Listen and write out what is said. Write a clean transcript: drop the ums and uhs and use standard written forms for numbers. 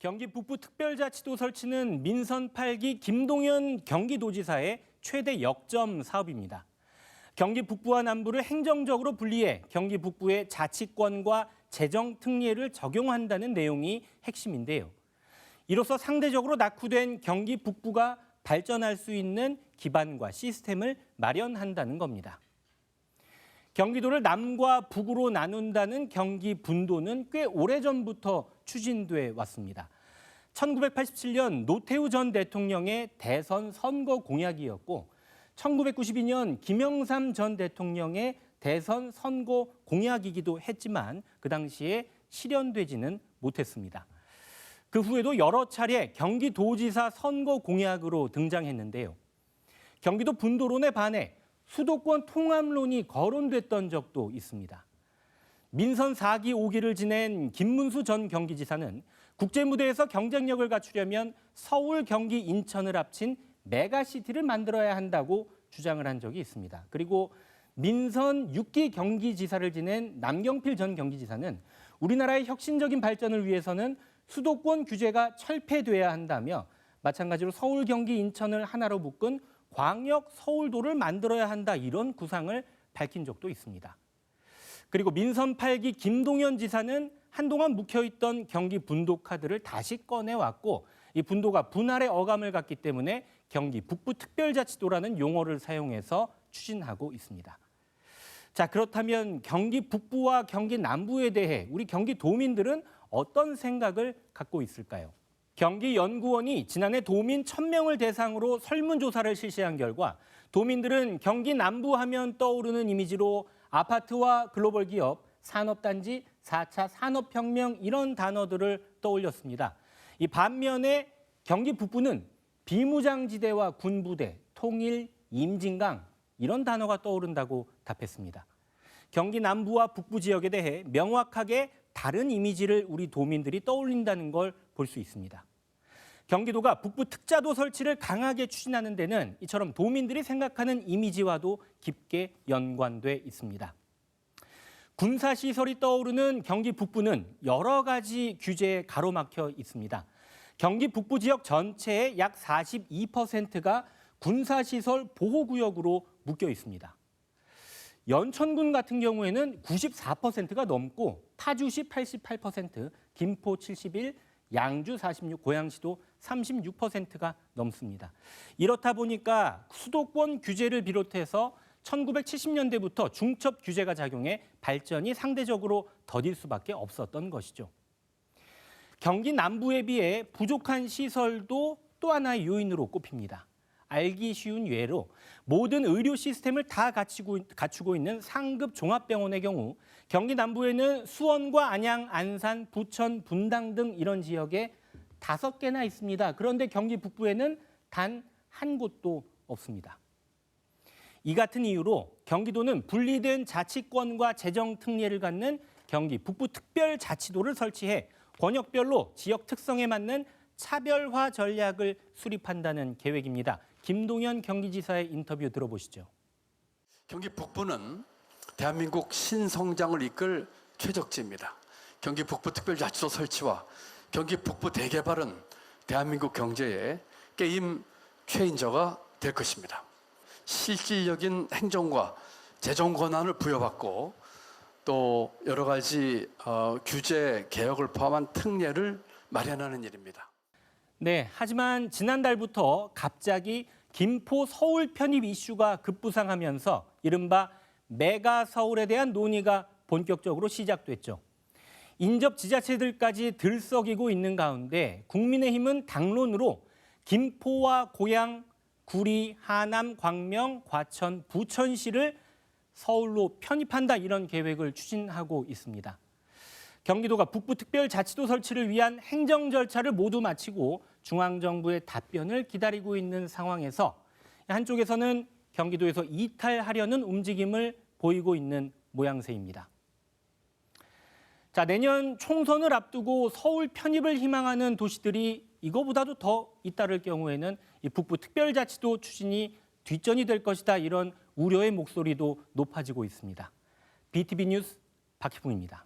경기 북부특별자치도 설치는 민선 8기 김동연 경기도지사의 최대 역점 사업입니다. 경기 북부와 남부를 행정적으로 분리해 경기 북부의 자치권과 재정 특례를 적용한다는 내용이 핵심인데요. 이로써 상대적으로 낙후된 경기 북부가 발전할 수 있는 기반과 시스템을 마련한다는 겁니다. 경기도를 남과 북으로 나눈다는 경기 분도는 꽤 오래전부터 추진돼 왔습니다. 1987년 노태우 전 대통령의 대선 선거 공약이었고 1992년 김영삼 전 대통령의 대선 선거 공약이기도 했지만 그 당시에 실현되지는 못했습니다. 그 후에도 여러 차례 경기도지사 선거 공약으로 등장했는데요. 경기도 분도론에 반해 수도권 통합론이 거론됐던 적도 있습니다. 민선 4기 5기를 지낸 김문수 전 경기지사는 국제무대에서 경쟁력을 갖추려면 서울, 경기, 인천을 합친 메가시티를 만들어야 한다고 주장을 한 적이 있습니다. 그리고 민선 6기 경기지사를 지낸 남경필 전 경기지사는 우리나라의 혁신적인 발전을 위해서는 수도권 규제가 철폐돼야 한다며 마찬가지로 서울, 경기, 인천을 하나로 묶은 광역 서울도를 만들어야 한다 이런 구상을 밝힌 적도 있습니다. 그리고 민선 8기 김동연 지사는 한동안 묵혀있던 경기 분도 카드를 다시 꺼내왔고 이 분도가 분할의 어감을 갖기 때문에 경기 북부특별자치도라는 용어를 사용해서 추진하고 있습니다. 자, 그렇다면 경기 북부와 경기 남부에 대해 우리 경기도민들은 어떤 생각을 갖고 있을까요? 경기연구원이 지난해 도민 1,000명을 대상으로 설문조사를 실시한 결과 도민들은 경기 남부 하면 떠오르는 이미지로 아파트와 글로벌 기업, 산업단지, 4차 산업혁명 이런 단어들을 떠올렸습니다. 이 반면에 경기 북부는 비무장지대와 군부대, 통일, 임진강 이런 단어가 떠오른다고 답했습니다. 경기 남부와 북부 지역에 대해 명확하게 다른 이미지를 우리 도민들이 떠올린다는 걸 볼 수 있습니다. 경기도가 북부 특자도 설치를 강하게 추진하는 데는 이처럼 도민들이 생각하는 이미지와도 깊게 연관돼 있습니다. 군사시설이 떠오르는 경기 북부는 여러 가지 규제에 가로막혀 있습니다. 경기 북부 지역 전체의 약 42%가 군사시설 보호구역으로 묶여 있습니다. 연천군 같은 경우에는 94%가 넘고 타주시 88%, 김포 71%, 양주 46%, 고양시도 36%가 넘습니다. 이렇다 보니까 수도권 규제를 비롯해서 1970년대부터 중첩 규제가 작용해 발전이 상대적으로 더딜 수밖에 없었던 것이죠. 경기 남부에 비해 부족한 시설도 또 하나의 요인으로 꼽힙니다. 알기 쉬운 예로 모든 의료 시스템을 다 갖추고 있는 상급 종합병원의 경우 경기 남부에는 수원과 안양, 안산, 부천, 분당 등 이런 지역에 5개나 있습니다. 그런데 경기 북부에는 단 한 곳도 없습니다. 이 같은 이유로 경기도는 분리된 자치권과 재정 특례를 갖는 경기 북부특별자치도를 설치해 권역별로 지역 특성에 맞는 차별화 전략을 수립한다는 계획입니다. 김동연 경기지사의 인터뷰 들어보시죠. 경기 북부는 대한민국 신성장을 이끌 최적지입니다. 경기 북부특별자치도 설치와 경기 북부 대개발은 대한민국 경제의 게임 체인저가 될 것입니다. 실질적인 행정과 재정 권한을 부여받고 또 여러 가지 규제 개혁을 포함한 특례를 마련하는 일입니다. 네, 하지만 지난달부터 갑자기 김포 서울 편입 이슈가 급부상하면서 이른바 메가 서울에 대한 논의가 본격적으로 시작됐죠. 인접 지자체들까지 들썩이고 있는 가운데 국민의힘은 당론으로 김포와 고양, 구리, 하남, 광명, 과천, 부천시를 서울로 편입한다 이런 계획을 추진하고 있습니다. 경기도가 북부특별자치도 설치를 위한 행정 절차를 모두 마치고 중앙정부의 답변을 기다리고 있는 상황에서 한쪽에서는 경기도에서 이탈하려는 움직임을 보이고 있는 모양새입니다. 자, 내년 총선을 앞두고 서울 편입을 희망하는 도시들이 이거보다도 더 잇따를 경우에는 이 북부특별자치도 추진이 뒷전이 될 것이다 이런 우려의 목소리도 높아지고 있습니다. BTV 뉴스 박희붕입니다.